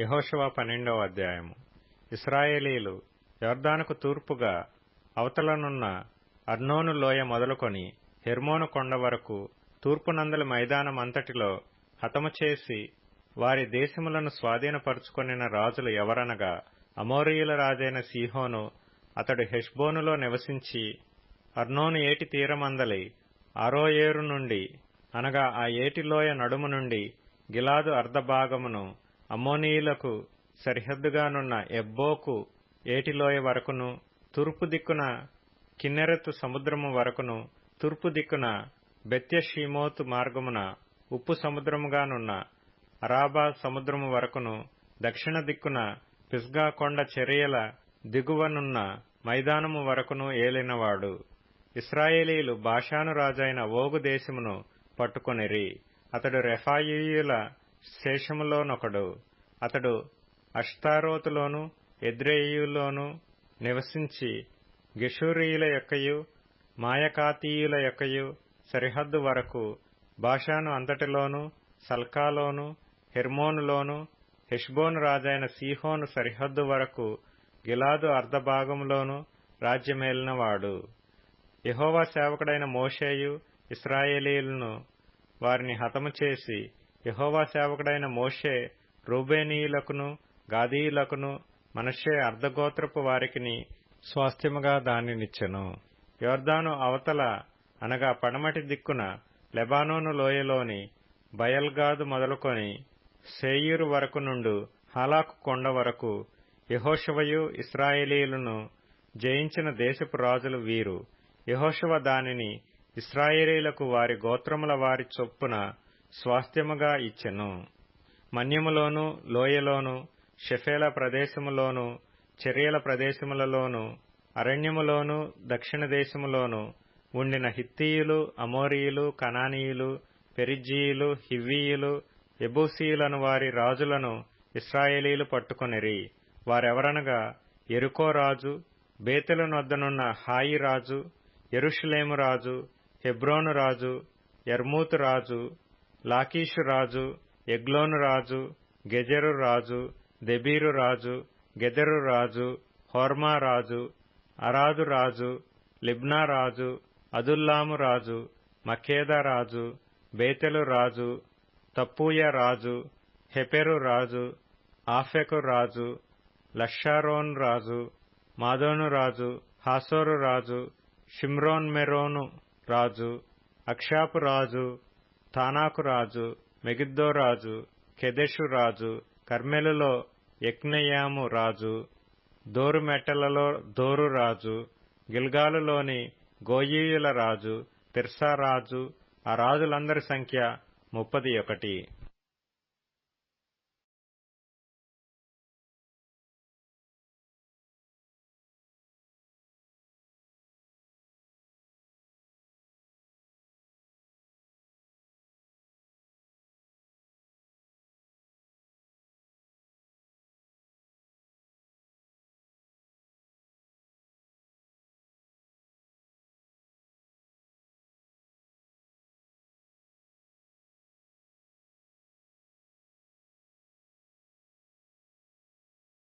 యెహోషువ 12వ అధ్యాయము. ఇశ్రాయేలీలు యొర్దానుకు తూర్పుగా అవతలనున్న అర్నోను లోయ మొదలుకొని హెర్మోను కొండ వరకు తూర్పునందలి మైదానమంతటిలో హతము చేసి వారి దేశములను స్వాధీనపరుచుకొనిన రాజులు ఎవరనగా, అమోరీయుల రాజైన సీహోను, అతడు హెష్బోనులో నివసించి అర్నోను ఏటి తీరమందలి అరోయేరు నుండి అనగా ఆ ఏటిలోయ నడుము నుండి గిలాదు అర్ధభాగమును, అమ్మోనీయులకు సరిహద్దుగానున్న ఎబ్బోకు ఏటిలోయ వరకును, తూర్పు దిక్కున కిన్నెరెతు సముద్రము వరకును, తూర్పు దిక్కున బెత్యషీమోతు మార్గమున ఉప్పు సముద్రముగానున్న అరాబా సముద్రము వరకును, దక్షిణ దిక్కున పిస్గా కొండ చర్యల దిగువనున్న మైదానము వరకును ఏలినవాడు. ఇశ్రాయేలీలు బాషాను రాజైన ఓగు దేశమును పట్టుకొనిరి. అతడు రెఫాయీయుల శేషములోనొకడు. అతడు అష్తారోతులోను ఎద్రెయిలోను నివసించి గెషూరీయుల యొక్కయు మాయకాతీయుల యొక్కయు సరిహద్దు వరకు బాషాను అంతటిలోను సల్కాలోను హెర్మోనులోను హెష్బోను రాజైన సీహోను సరిహద్దు వరకు గిలాదు అర్ధభాగములోను రాజ్యమేలినవాడు. యెహోవా సేవకుడైన మోషేయు ఇశ్రాయేలీయులను వారిని హతము చేసి, యెహోవా సేవకుడైన మోషే రూబేనీయులకును గాదీయులకును మనష్షే అర్ధగోత్రపు వారికిని స్వాస్థ్యముగా దానినిచ్చెను. యొర్దాను అవతల అనగా పడమటి దిక్కున లెబానోను లోయలోని బయల్గాదు మొదలుకొని శేయీరు వరకు నుండు హాలాకు కొండ వరకు యెహోషువయు ఇశ్రాయేలీయులను జయించిన దేశపు రాజులు వీరు. యెహోషువ దానిని ఇశ్రాయేలీయులకు వారి గోత్రముల వారి చొప్పున స్వాస్థ్యముగా ఇచ్చెను. మన్యములోను లోయలోను షెఫేల ప్రదేశములోను చర్యల ప్రదేశములలోను అరణ్యములోను దక్షిణ దేశములోను ఉండిన హిత్తీయులు, అమోరీయులు, కనానీయులు, పెరిజ్జీయులు, హివ్వీయులు, యెబూసీయులను వారి రాజులను ఇశ్రాయేలీయులు పట్టుకొనిరి. వారెవరనగా, యెరికో రాజు, బేతెలు నొద్దనున్న హాయి రాజు, యెరూషలేము రాజు, హెబ్రోను రాజు, యర్మూతు రాజు, లాకీషు రాజు, ఎగ్లోను రాజు, గెజెరు రాజు, దెబీరు రాజు, గెదెరు రాజు, హోర్మా రాజు, అరాదు రాజు, లిబ్నా రాజు, అదుల్లాము రాజు, మకేదా రాజు, బేతెలు రాజు, తప్పూయ రాజు, హెపెరు రాజు, ఆఫెకు రాజు, లషారోను రాజు, మాదోను రాజు, హాసోరు రాజు, షిమ్రోన్మెరోను రాజు, అక్షాపు రాజు, తానాకు రాజు, మెగిద్దో రాజు, కెదెషు రాజు, కర్మెలులో యెక్నెయాము రాజు, దోరు మెట్టలలో దోరు రాజు, గిల్గాలులోని గోయీయుల రాజు, తిర్సా రాజు. ఆ రాజులందరి సంఖ్య 31.